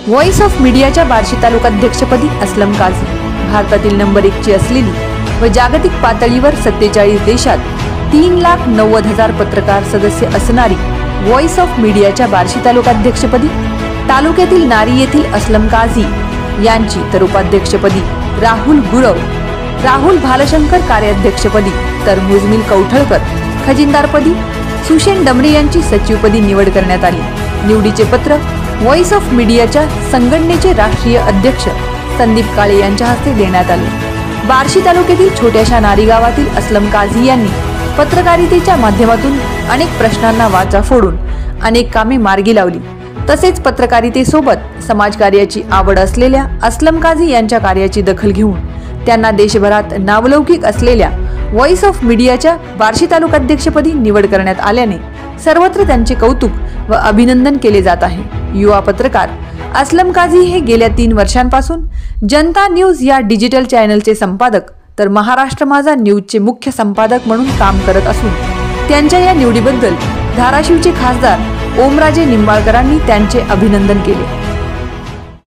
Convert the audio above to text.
Voice of मीडियाच्या बार्शी तालुकाध्यक्षपदी अस्लम काझी, भारतातील number 1 ची असलेली व जागतिक पातळीवर 47 देशात 3,90,000 पत्रकार सदस्य असणारी व्हॉइस ऑफ मीडियाच्या बार्शी तालुकाध्यक्षपदी तालुक्यातील नारी येथील अस्लम काझी यांची, तर उपाध्यक्षपदी राहुल गुरव, राहुल भालशंकर कार्याध्यक्षपदी, तर मुजमिल कौठळकर खजिनदारपदी, सुशेन डमरे यांची सचिवपदी निवड करण्यात आली। निवडीचे पत्र व्हॉइस ऑफ मीडियाच्या संघटनेचे राष्ट्रीय अध्यक्ष संदीप काळे यांच्या हस्ते देण्यात आले। बार्शी तालुक्यातील छोट्याशा नारी गावातील अस्लम काझी यांनी पत्रकारितेच्या माध्यमातून अनेक प्रश्नांना वाचा फोडून अनेक कामे मार्गी लावली। तसेच पत्रकारितेसोबत समाजकार्याची आवड असलेल्या अस्लम काझी यांच्या कार्याची दखल घेऊन त्यांना देशभरात नावलौकिक असलेल्या व्हॉइस ऑफ मीडियाच्या बार्शी तालुकाध्यक्षपदी निवड करण्यात आल्याने सर्वत्र त्यांचे कौतुक व अभिनंदन केले जात आहे। युवा पत्रकार अस्लम काझी हे गेल्या 3 वर्षांपासून जनता न्यूज या डिजिटल चॅनलचे संपादक, तर महाराष्ट्र माझा न्यूजचे मुख्य संपादक म्हणून काम करत असून त्यांच्या या निवडीबद्दल धाराशिवचे खासदार ओमराजे निंबाळकरांनी त्यांचे अभिनंदन केले।